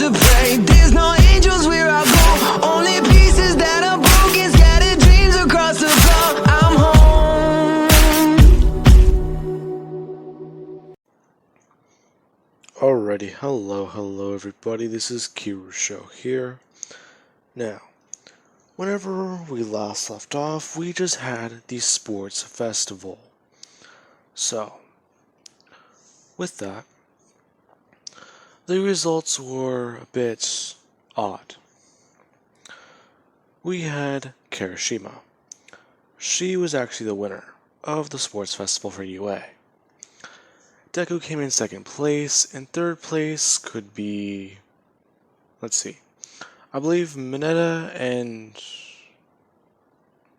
to pray. There's no angels where I go, only pieces that are broken, scattered dreams across the floor. I'm home. Alrighty, hello everybody, this is Kirusho here. Now, whenever we last left off, we just had the sports festival. So, with that, the results were a bit odd. We had Kirishima. She was actually the winner of the sports festival for UA. Deku came in second place, and third place could be, let's see, I believe Mineta and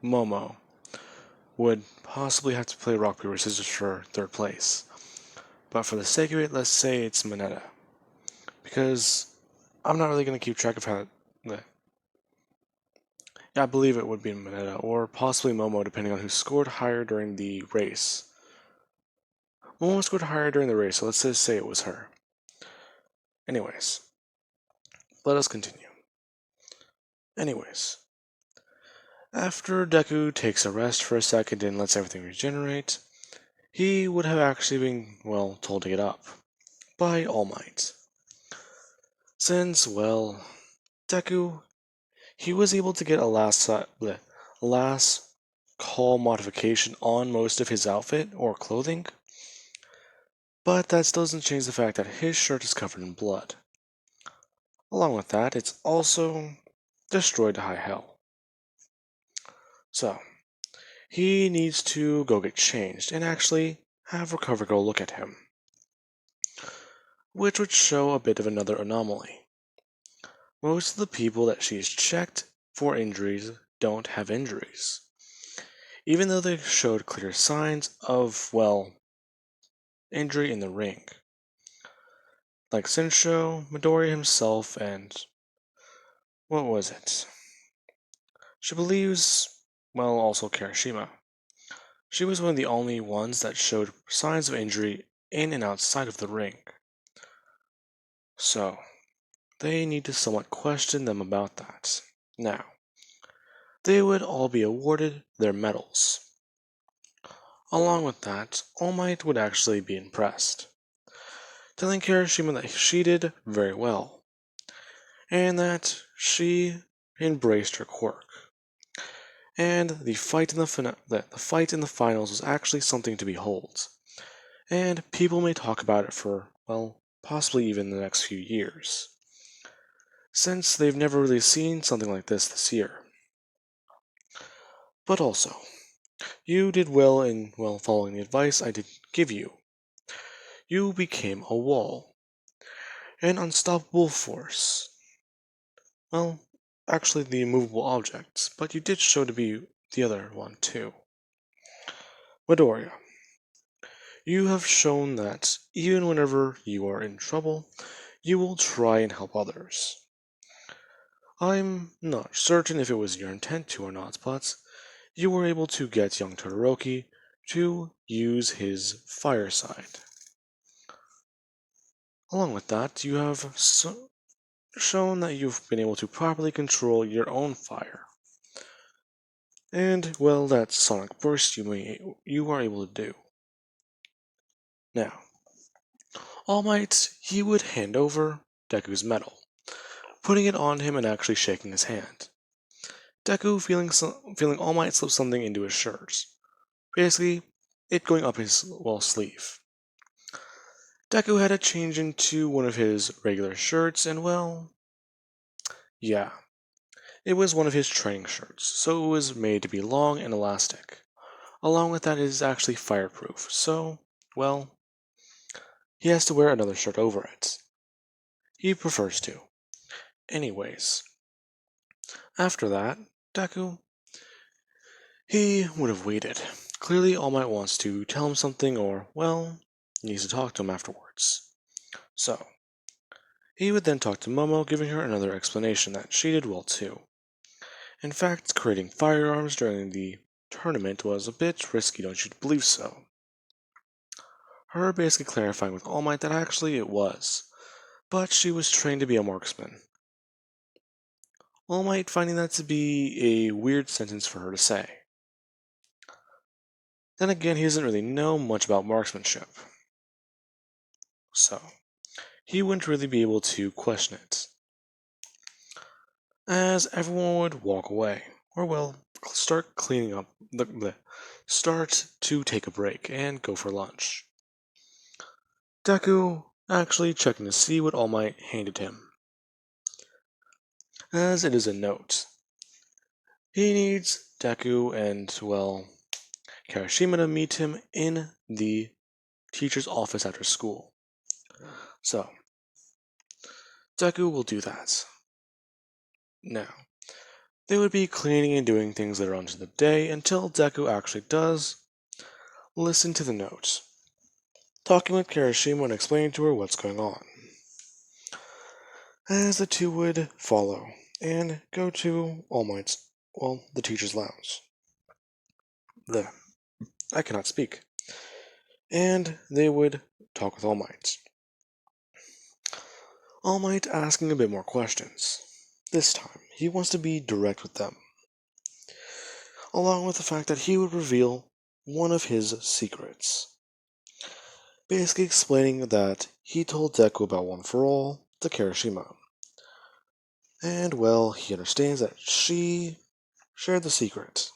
Momo would possibly have to play rock, paper, scissors for third place. But for the sake of it, let's say it's Mineta. Because I'm not really going to keep track of how... Yeah, I believe it would be Mineta, or possibly Momo, depending on who scored higher during the race. Momo scored higher during the race, so let's just say it was her. Anyways, let us continue. Anyways, after Deku takes a rest for a second and lets everything regenerate, he would have actually been, well, told to get up by All Might. Since, well, Deku, he was able to get a last call modification on most of his outfit or clothing, but that still doesn't change the fact that his shirt is covered in blood. Along with that, it's also destroyed to high hell. So, he needs to go get changed and actually have Recover Girl look at him, which would show a bit of another anomaly. Most of the people that she's checked for injuries don't have injuries, even though they showed clear signs of, well, injury in the ring. Like Sensho, Midori himself, and what was it? She believes, well, also Kirishima. She was one of the only ones that showed signs of injury in and outside of the ring. So, they need to somewhat question them about that. Now, they would all be awarded their medals. Along with that, All Might would actually be impressed, telling Kirishima that she did very well, and that she embraced her quirk. And the fight in the finals was actually something to behold, and people may talk about it for, well, possibly even the next few years, since they've never really seen something like this year. But also, you did well in, well, following the advice I did give you. You became a wall, an unstoppable force. Well, actually the immovable objects, but you did show to be the other one too. Midoriya, you have shown that even whenever you are in trouble, you will try and help others. I'm not certain if it was your intent to or not, but you were able to get young Todoroki to use his fire side. Along with that, you have shown that you've been able to properly control your own fire. And, well, that sonic burst you are able to do. Now, All Might, he would hand over Deku's medal, putting it on him and actually shaking his hand. Deku feeling All Might slip something into his shirt. Basically, it going up his, well, sleeve. Deku had it change into one of his regular shirts, and well, yeah, it was one of his training shirts, so it was made to be long and elastic. Along with that, it is actually fireproof, so, well, he has to wear another shirt over it. He prefers to. Anyways, after that, Deku, he would have waited. Clearly, All Might wants to tell him something, or, well, needs to talk to him afterwards. So, he would then talk to Momo, giving her another explanation that she did well too. In fact, creating firearms during the tournament was a bit risky, don't you believe so? Her basically clarifying with All Might that actually it was, but she was trained to be a marksman. All Might finding that to be a weird sentence for her to say. Then again, he doesn't really know much about marksmanship, so he wouldn't really be able to question it. As everyone would walk away, or well, start cleaning up, start to take a break and go for lunch. Deku actually checking to see what All Might handed him, as it is a note. He needs Deku and, well, Kirishima to meet him in the teacher's office after school. So, Deku will do that. Now, they would be cleaning and doing things later on into the day until Deku actually does listen to the note, talking with Kirishima and explaining to her what's going on. As the two would follow and go to All Might's, well, the teacher's lounge. I cannot speak. And they would talk with All Might. All Might asking a bit more questions. This time, he wants to be direct with them, along with the fact that he would reveal one of his secrets. Basically explaining that he told Deku about One for All to Kirishima. And, well, he understands that she shared the secret.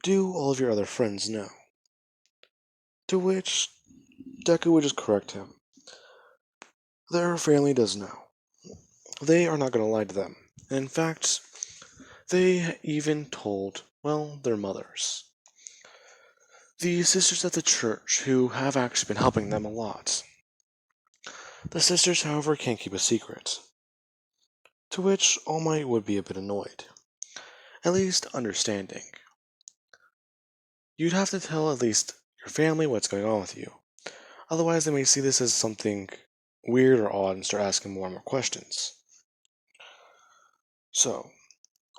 Do all of your other friends know? To which Deku would just correct him. Their family does know. They are not going to lie to them. In fact, they even told, well, their mothers. The sisters at the church, who have actually been helping them a lot. The sisters, however, can't keep a secret. To which All Might would be a bit annoyed. At least understanding. You'd have to tell at least your family what's going on with you. Otherwise, they may see this as something weird or odd and start asking more and more questions. So,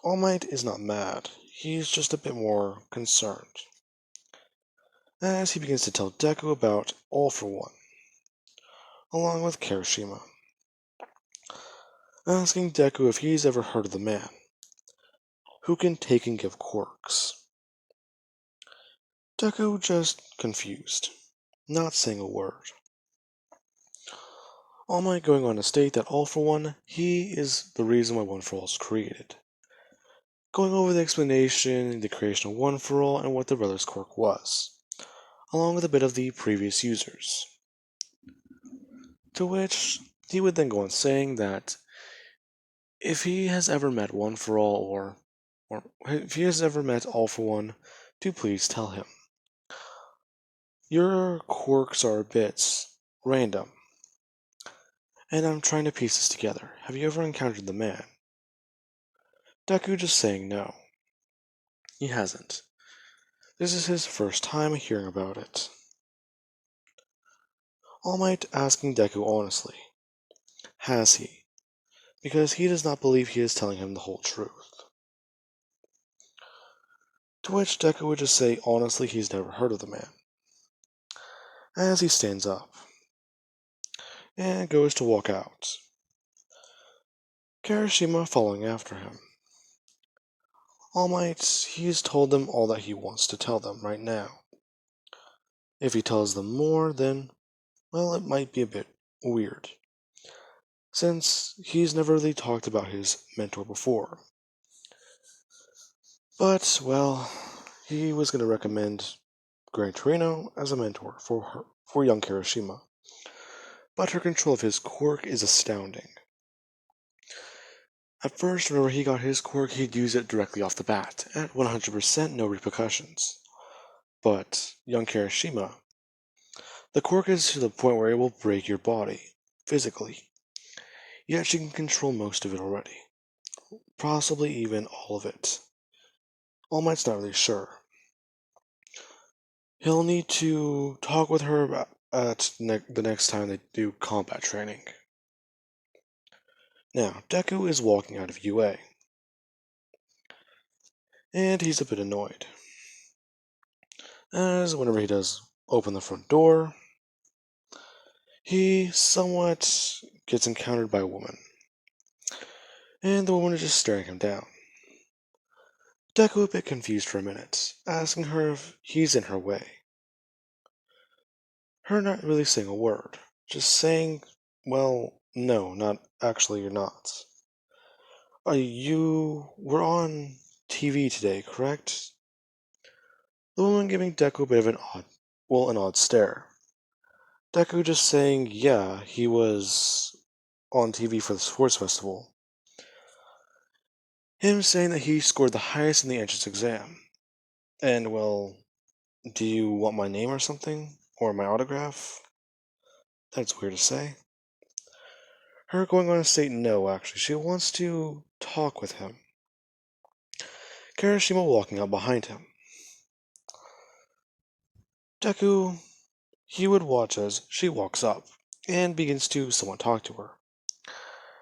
All Might is not mad. He's just a bit more concerned. As he begins to tell Deku about All for One, along with Kirishima, asking Deku if he's ever heard of the man who can take and give quirks. Deku just confused, not saying a word. All Might going on to state that All for One, he is the reason why One for All is created. Going over the explanation, the creation of One for All, and what the brother's quirk was, along with a bit of the previous users. To which he would then go on saying that if he has ever met One for All, or if he has ever met All for One, do please tell him. Your quirks are a bit random, and I'm trying to piece this together. Have you ever encountered the man? Deku just saying no. He hasn't. This is his first time hearing about it. All Might asking Deku honestly, has he? Because he does not believe he is telling him the whole truth. To which Deku would just say honestly he's never heard of the man. As he stands up and goes to walk out, Kirishima following after him. All Might, he's told them all that he wants to tell them right now. If he tells them more, then, well, it might be a bit weird, since he's never really talked about his mentor before. But, well, he was going to recommend Gran Torino as a mentor for young Kirishima. But her control of his quirk is astounding. At first, whenever he got his quirk, he'd use it directly off the bat, at 100% no repercussions. But, young Kirishima, the quirk is to the point where it will break your body, physically. Yet she can control most of it already. Possibly even all of it. All Might's not really sure. He'll need to talk with her about the next time they do combat training. Now, Deku is walking out of UA. And he's a bit annoyed. As whenever he does open the front door, he somewhat gets encountered by a woman, and the woman is just staring him down. Deku a bit confused for a minute, asking her if he's in her way. Her not really saying a word, just saying, well, no, not actually, you're not. We're on TV today, correct? The woman giving Deku a bit of an odd stare. Deku just saying, yeah, he was on TV for the sports festival. Him saying that he scored the highest in the entrance exam. And, well, do you want my name or something? Or my autograph? That's weird to say. Her going on to say no, actually. She wants to talk with him. Kirishima walking out behind him. Deku, he would watch as she walks up and begins to somewhat talk to her,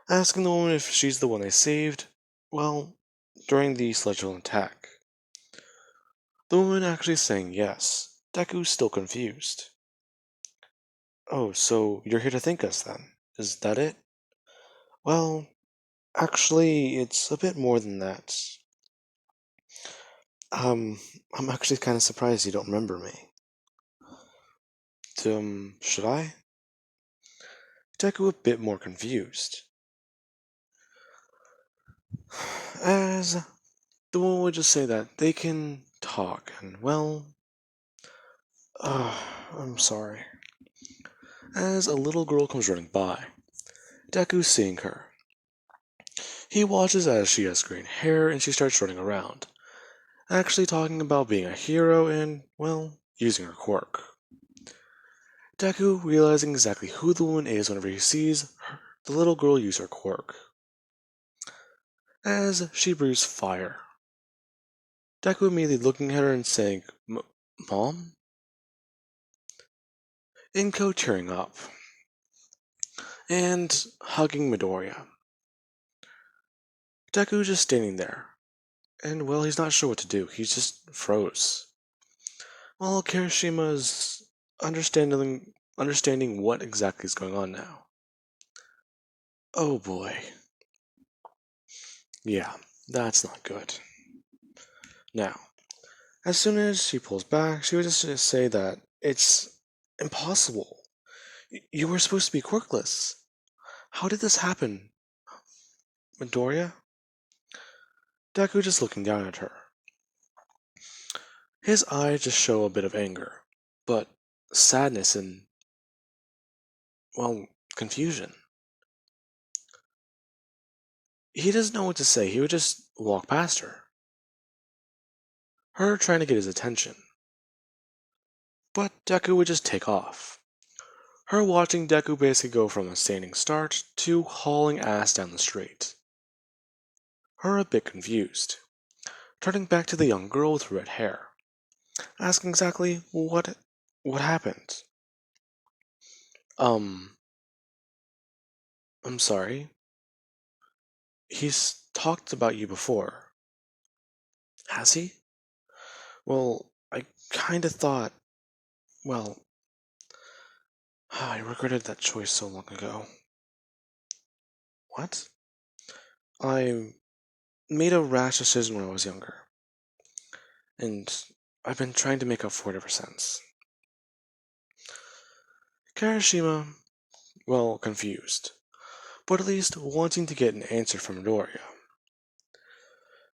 asking the woman if she's the one they saved, well, during the celestial attack. The woman actually saying yes. Deku's still confused. Oh, so you're here to thank us then? Is that it? Well, actually, it's a bit more than that. Um, I'm actually kind of surprised you don't remember me. Should I? Deku a bit more confused. As the woman would just say that they can talk, and well, I'm sorry. As a little girl comes running by, Deku seeing her. He watches as she has green hair and she starts running around, actually talking about being a hero and, well, using her quirk. Deku realizing exactly who the woman is whenever he sees the little girl use her quirk. As she breathes fire. Deku immediately looking at her and saying, Mom? Inko tearing up. And hugging Midoriya. Deku just standing there. And well, he's not sure what to do. He just froze. While Kirishima's understanding what exactly is going on now. Oh boy. Yeah, that's not good. Now, as soon as she pulls back, she would just say that it's impossible. You were supposed to be quirkless. How did this happen, Midoriya? Deku just looking down at her. His eyes just show a bit of anger, but sadness and, well, confusion. He doesn't know what to say. He would just walk past her. Her trying to get his attention. But Deku would just take off. Her watching Deku basically go from a standing start to hauling ass down the street. Her a bit confused. Turning back to the young girl with red hair. Asking exactly what happened. Um, I'm sorry. He's talked about you before. Has he? Well, I kinda thought, well, I regretted that choice so long ago. What? I made a rash decision when I was younger, and I've been trying to make up for it ever since. Karashima, well, confused, but at least wanting to get an answer from Midoriya.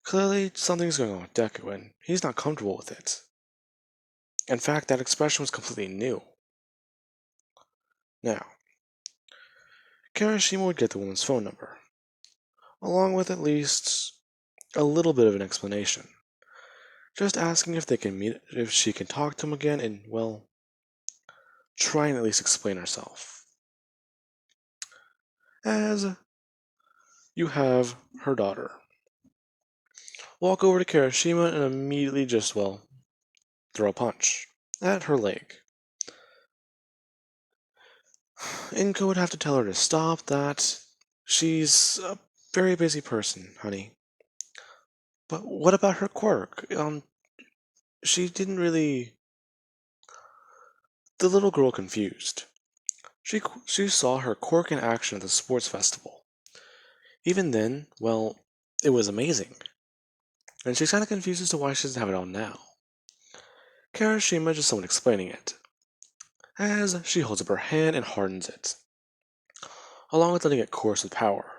Clearly, something's going on with Deku, and he's not comfortable with it. In fact, that expression was completely new. Now, Karashima would get the woman's phone number, along with at least a little bit of an explanation. Just asking if they can meet, if she can talk to him again, and, well, try and at least explain herself. As you have her daughter walk over to Karashima and immediately just, well, throw a punch at her leg. Inko would have to tell her to stop that. She's a very busy person, honey. But what about her quirk? She didn't really. The little girl confused. She saw her quirk in action at the sports festival. Even then, well, it was amazing, and she's kind of confused as to why she doesn't have it on now. Karashima just someone explaining it, as she holds up her hand and hardens it, along with letting it course with power.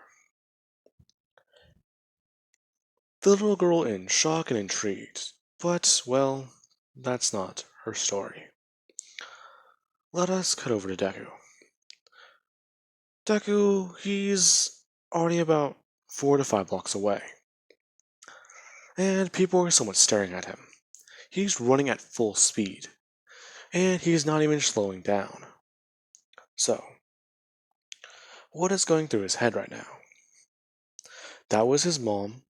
The little girl in shock and intrigued, but, well, that's not her story. Let us cut over to Deku. Deku, he's already about 4 to 5 blocks away, and people are somewhat staring at him. He's running at full speed, and he's not even slowing down. So, what is going through his head right now? That was his mom.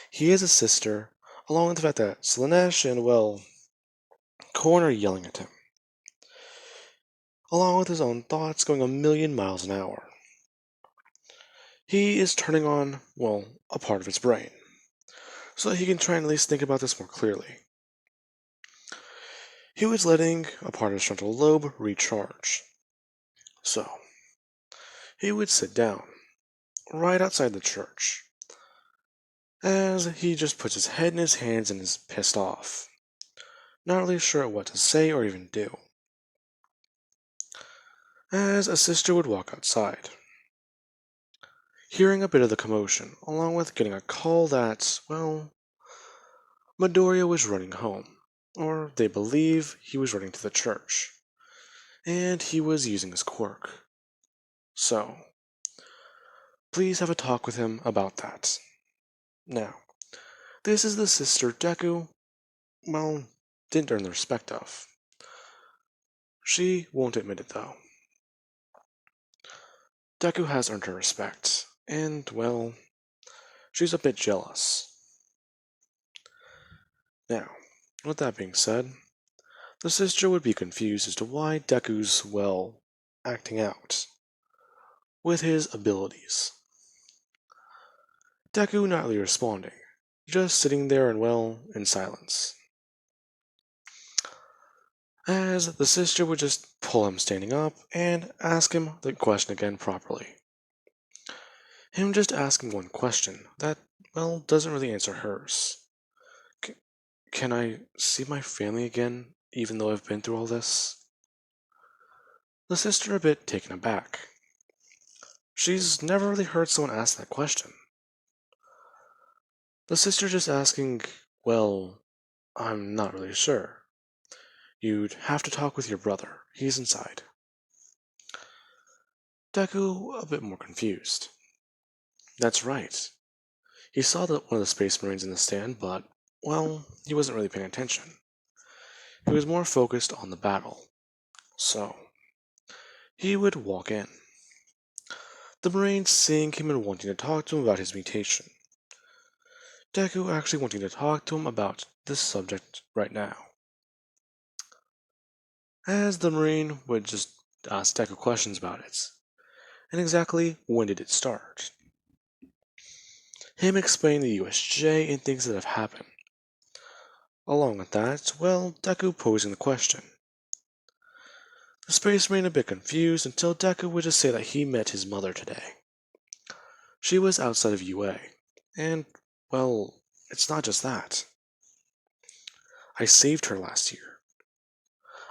He has a sister, along with the fact that Slanesh and, well, Korn are yelling at him, along with his own thoughts going a million miles an hour. He is turning on, well, a part of his brain, so that he can try and at least think about this more clearly. He was letting a part of his frontal lobe recharge. So, he would sit down, right outside the church, as he just puts his head in his hands and is pissed off, not really sure what to say or even do. As a sister would walk outside, hearing a bit of the commotion, along with getting a call that, well, Midoriya was running home, or they believe he was running to the church, and he was using his quirk. So, please have a talk with him about that. Now, this is the sister Deku, well, didn't earn the respect of. She won't admit it though. Deku has earned her respect, and, well, she's a bit jealous. Now, with that being said, the sister would be confused as to why Deku's, well, acting out with his abilities. Deku not really responding, just sitting there and, well, in silence. As the sister would just pull him standing up and ask him the question again properly. Him just asking one question that, well, doesn't really answer hers. Can I see my family again, even though I've been through all this? The sister a bit taken aback. She's never really heard someone ask that question. The sister just asking, well, I'm not really sure. You'd have to talk with your brother. He's inside. Deku a bit more confused. That's right. He saw one of the Space Marines in the stand, but, well, he wasn't really paying attention. He was more focused on the battle. So, he would walk in. The Marine seeing him and wanting to talk to him about his mutation. Deku actually wanting to talk to him about this subject right now. As the Marine would just ask Deku questions about it. And exactly when did it start? Him explaining the USJ and things that have happened. Along with that, well, Deku posing the question. The Space Marine a bit confused until Deku would just say that he met his mother today. She was outside of UA, and, well, it's not just that. I saved her last year.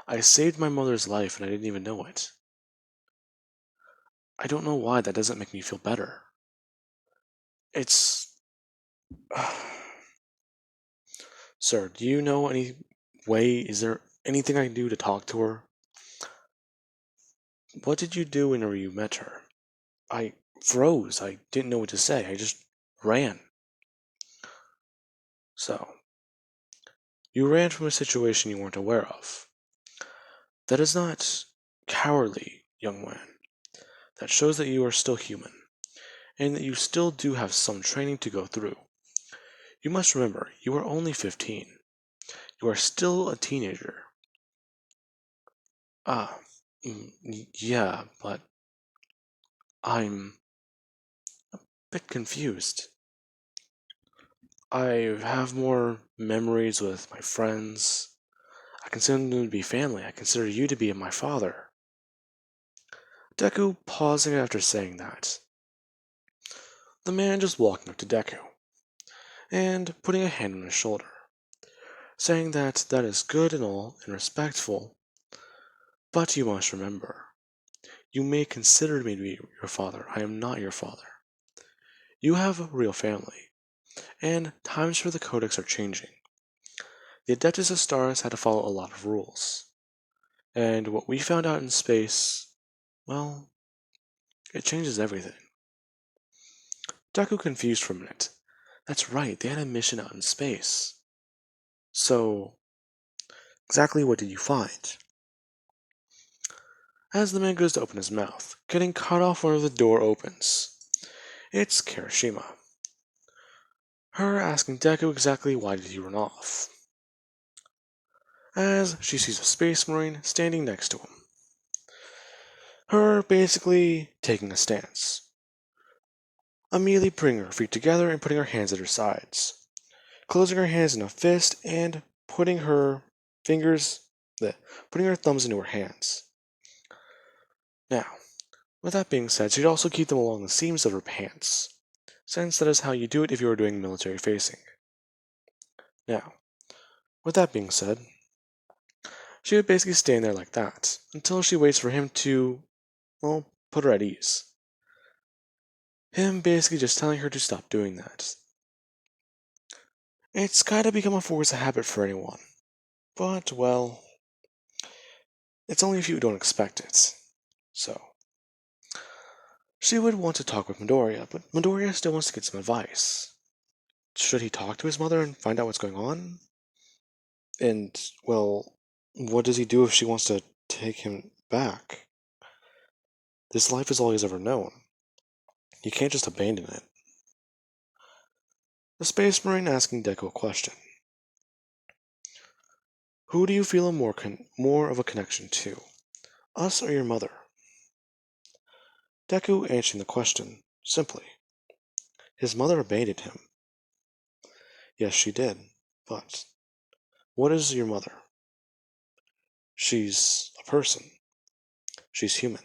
I saved my mother's life and I didn't even know it. I don't know why that doesn't make me feel better. It's... Sir, do you know any way? Is there anything I can do to talk to her? What did you do whenever you met her? I froze. I didn't know what to say. I just ran. So, you ran from a situation you weren't aware of. That is not cowardly, young man. That shows that you are still human, and that you still do have some training to go through. You must remember, you are only 15. You are still a teenager. Ah, yeah, but I'm a bit confused. I have more memories with my friends. I consider them to be family. I consider you to be my father. Deku pausing after saying that. The man just walking up to Deku and putting a hand on his shoulder, saying that that is good and all and respectful, but you must remember, you may consider me to be your father. I am not your father. You have a real family, and times for the Codex are changing. The Adeptus Astartes had to follow a lot of rules, and what we found out in space, well, it changes everything. Deku confused for a minute. That's right, they had a mission out in space. So, exactly what did you find? As the man goes to open his mouth, getting cut off whenever the door opens. It's Kirishima. Her asking Deku exactly why did he run off. As she sees a space marine standing next to him. Her basically taking a stance. Immediately putting her feet together and putting her hands at her sides. Closing her hands in a fist and putting her putting her thumbs into her hands. Now, with that being said, she'd also keep them along the seams of her pants, since that is how you do it if you are doing military facing. Now, with that being said, she would basically stand there like that, until she waits for him to, well, put her at ease. Him basically just telling her to stop doing that. It's kinda become a force of habit for anyone, but, well, it's only if you don't expect it. So, she would want to talk with Midoriya, but Midoriya still wants to get some advice. Should he talk to his mother and find out what's going on? And, well, what does he do if she wants to take him back? This life is all he's ever known. You can't just abandon it. The Space Marine asking Deku a question. Who do you feel more of a connection to? Us or your mother? Deku answering the question, simply. His mother abandoned him. Yes, she did, but what is your mother? She's a person. She's human.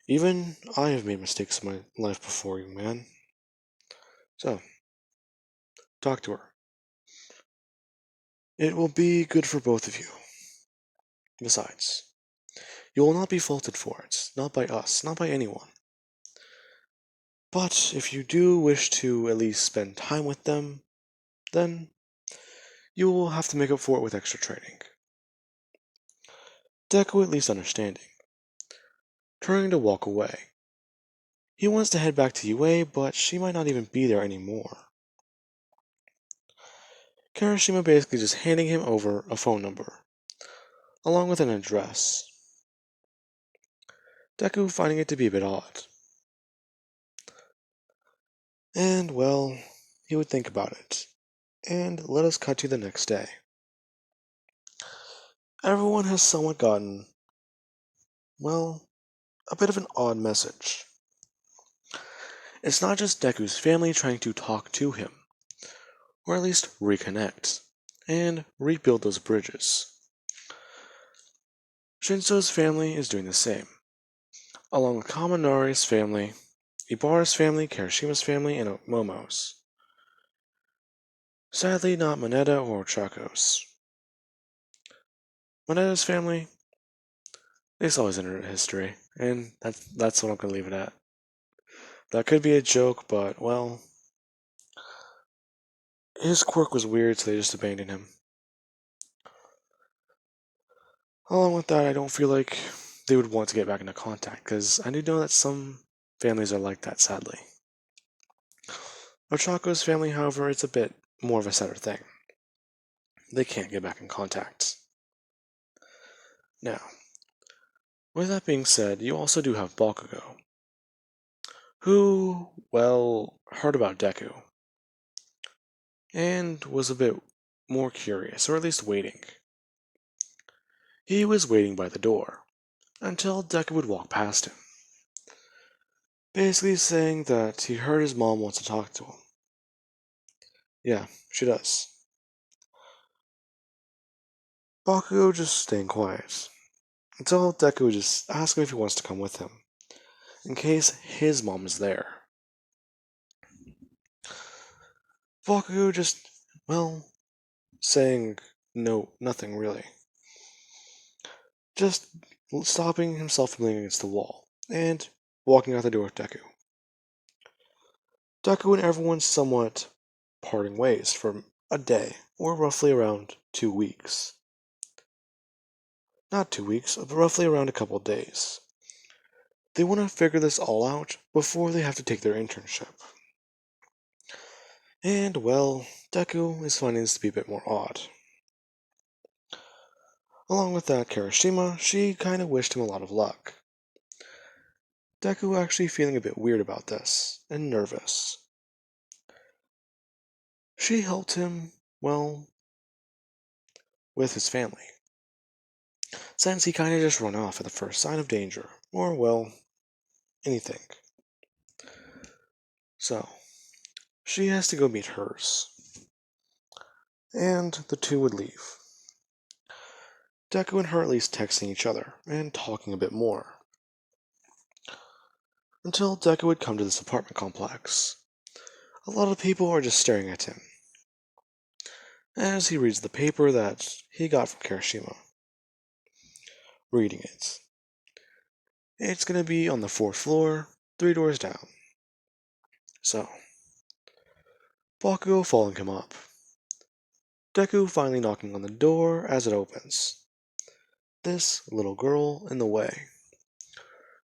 Even I have made mistakes in my life before, young man. So, talk to her. It will be good for both of you. Besides, you will not be faulted for it, not by us, not by anyone. But if you do wish to at least spend time with them, then you will have to make up for it with extra training. Deku at least understanding. Turning to walk away. He wants to head back to UA, but she might not even be there anymore. Kirishima basically just handing him over a phone number, along with an address. Deku finding it to be a bit odd. And, well, he would think about it. And let us cut to the next day. Everyone has somewhat gotten, well, a bit of an odd message. It's not just Deku's family trying to talk to him, or at least reconnect, and rebuild those bridges. Shinso's family is doing the same, along with Kaminari's family, Ibara's family, Kirishima's family, and Momo's. Sadly, not Moneta or Chaco's. Moneta's family, they saw his internet history, and that's what I'm going to leave it at. That could be a joke, but, well, his quirk was weird, so they just abandoned him. Along with that, I don't feel like they would want to get back into contact, because I do know that some families are like that, sadly. Ochako's family, however, it's a bit more of a sadder thing. They can't get back in contact. Now, with that being said, you also do have Bakugo, who, well, heard about Deku, and was a bit more curious, or at least waiting. He was waiting by the door, until Deku would walk past him, basically saying that he heard his mom wants to talk to him. Yeah, she does. Bakugo just staying quiet. until Deku just asks him if he wants to come with him, in case his mom is there. Bakugo just, well, saying no, nothing really. Just stopping himself from leaning against the wall, and walking out the door with Deku. Deku and everyone somewhat parting ways for a day, or roughly around 2 weeks. Not 2 weeks, but roughly around a couple of days. They want to figure this all out before they have to take their internship. And, well, Deku is finding this to be a bit more odd. Along with that, Kirishima, she kinda wished him a lot of luck. Deku actually feeling a bit weird about this, and nervous. She helped him, well, with his family, since he kinda just run off at the first sign of danger, or, well, anything. So, she has to go meet hers. And the two would leave. Deku and her at least texting each other, and talking a bit more. Until Deku would come to this apartment complex. A lot of people are just staring at him, as he reads the paper that he got from Kirishima. Reading it. It's gonna be on the 4th floor, 3 doors down. So, Bakugo following him up. Deku finally knocking on the door as it opens. This little girl in the way.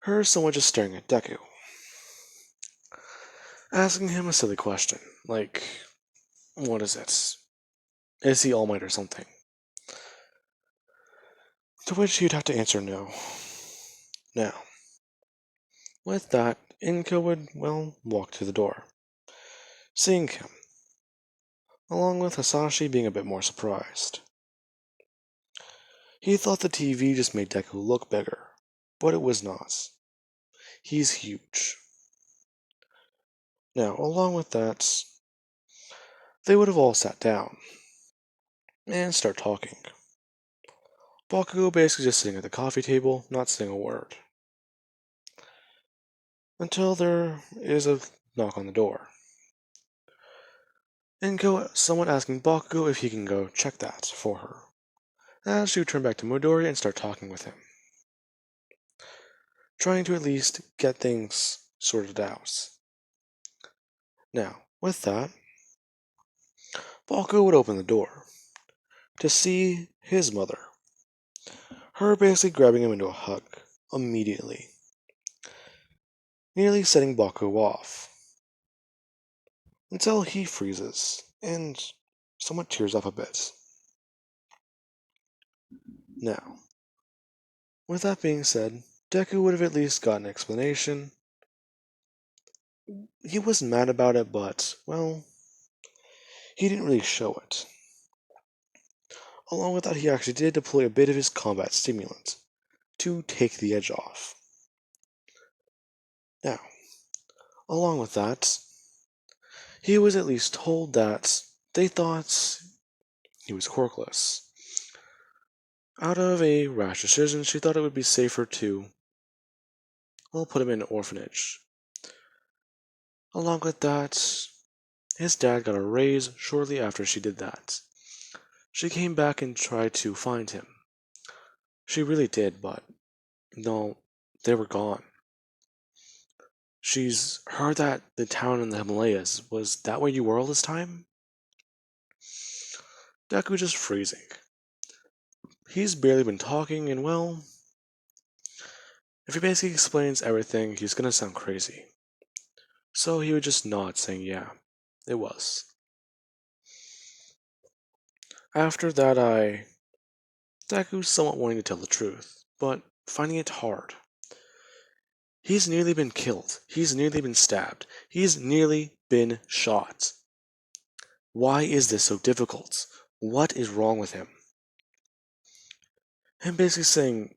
Her somewhat just staring at Deku. Asking him a silly question, like, what is it? Is he All Might or something? To which he'd have to answer no. Now, with that, Inko would, well, walk to the door, seeing him, along with Hasashi being a bit more surprised. He thought the TV just made Deku look bigger, but it was not. He's huge. Now, along with that, they would have all sat down and start talking. Bakugo basically just sitting at the coffee table, not saying a word. Until there is a knock on the door. Inko somewhat asking Bakugo if he can go check that for her, as she would turn back to Midori and start talking with him, trying to at least get things sorted out. Now, with that, Bakugo would open the door to see his mother, her basically grabbing him into a hug immediately, nearly setting Bakugo off, until he freezes and somewhat tears up a bit. Now, with that being said, Deku would have at least got an explanation. He wasn't mad about it, but, well, he didn't really show it. Along with that, he actually did deploy a bit of his combat stimulant to take the edge off. Now, along with that, he was at least told that they thought he was quirkless. Out of a rash decision, she thought it would be safer to, well, put him in an orphanage. Along with that, his dad got a raise shortly after she did that. She came back and tried to find him. She really did, but no, they were gone. She's heard that the town in the Himalayas. Was that where you were all this time? Deku just freezing. He's barely been talking, and well, if he basically explains everything, he's gonna sound crazy. So he would just nod, saying, yeah, it was. After that, Deku's somewhat wanting to tell the truth, but finding it hard. He's nearly been killed. He's nearly been stabbed. He's nearly been shot. Why is this so difficult? What is wrong with him? Him basically saying,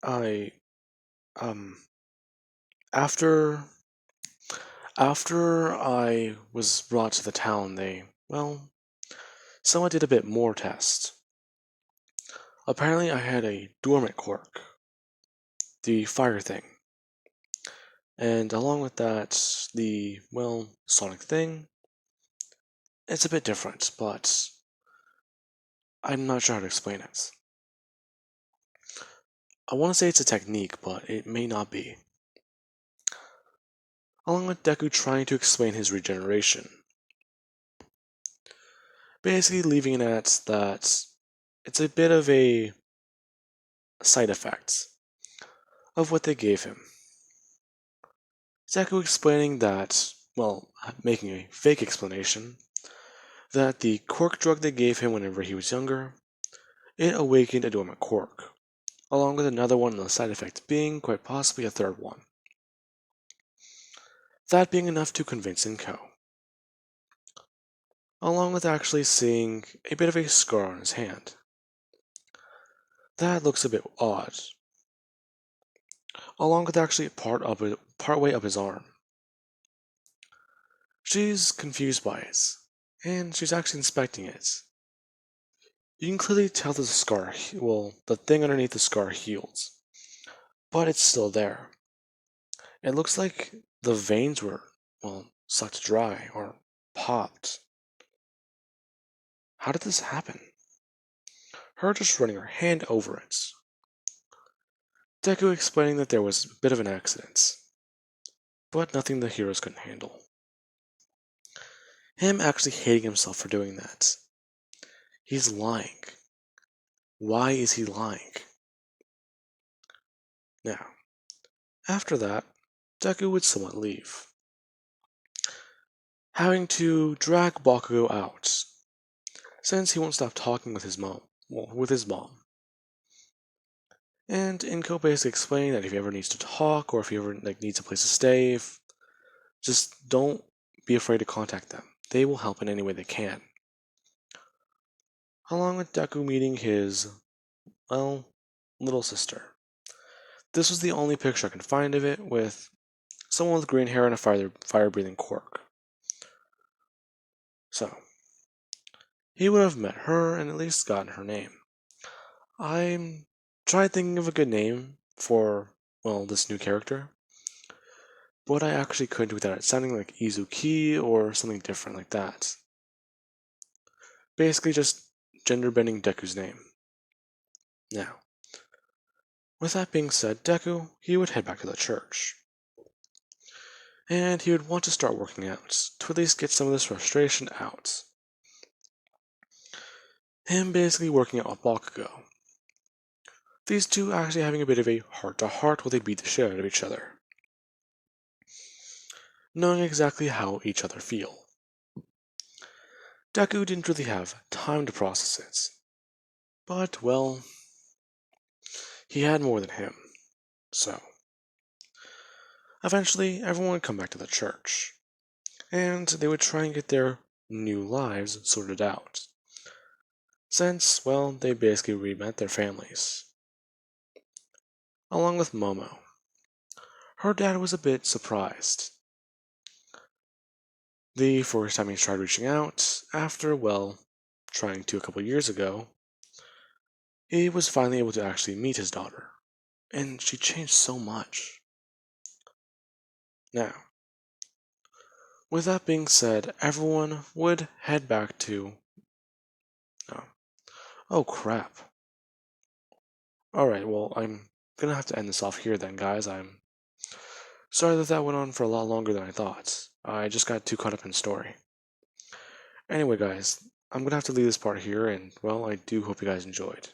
I, after I was brought to the town, they, well, someone did a bit more tests. Apparently, I had a dormant quirk, the fire thing. And along with that, the, well, sonic thing. It's a bit different, but I'm not sure how to explain it. I want to say it's a technique, but it may not be. Along with Deku trying to explain his regeneration. Basically leaving it at that it's a bit of a side effect of what they gave him. Deku explaining that, well, making a fake explanation, that the quirk drug they gave him whenever he was younger, it awakened a dormant quirk, along with another one and the side effect being quite possibly a third one. That being enough to convince Inko, along with actually seeing a bit of a scar on his hand. That looks a bit odd, along with actually part way up his arm. She's confused by it, and she's actually inspecting it. You can clearly tell that the scar, well, the thing underneath the scar healed, but it's still there. It looks like the veins were, well, sucked dry or popped. How did this happen? Her just running her hand over it. Deku explaining that there was a bit of an accident, but nothing the heroes couldn't handle. Him actually hating himself for doing that. He's lying. Why is he lying? Now, after that, Deku would somewhat leave, having to drag Bakugo out, since he won't stop talking with his mom. And Inko basically explained that if he ever needs to talk, or if he ever needs a place to stay, just don't be afraid to contact them. They will help in any way they can. Along with Deku meeting his, well, little sister. This was the only picture I could find of it, with someone with green hair and a fire-breathing quirk. So, he would have met her and at least gotten her name. I'm tried thinking of a good name for, well, this new character, but I actually couldn't without it sounding like Izuki or something different like that. Basically just gender bending Deku's name. Now, with that being said, Deku, he would head back to the church. And he would want to start working out, to at least get some of this frustration out. Him basically working out with Bakugo. These two actually having a bit of a heart-to-heart while they beat the shit out of each other. Knowing exactly how each other feel. Deku didn't really have time to process it. But, well, he had more than him. So, eventually, everyone would come back to the church. And they would try and get their new lives sorted out. Since, well, they basically re-met their families. Along with Momo. Her dad was a bit surprised. The first time he tried reaching out, after, well, trying to a couple years ago, he was finally able to actually meet his daughter. And she changed so much. Now, with that being said, everyone would head back to... Oh crap. Alright, well, I'm gonna have to end this off here then, guys. I'm sorry that went on for a lot longer than I thought. I just got too caught up in story. Anyway, guys, I'm gonna have to leave this part here, and, well, I do hope you guys enjoyed.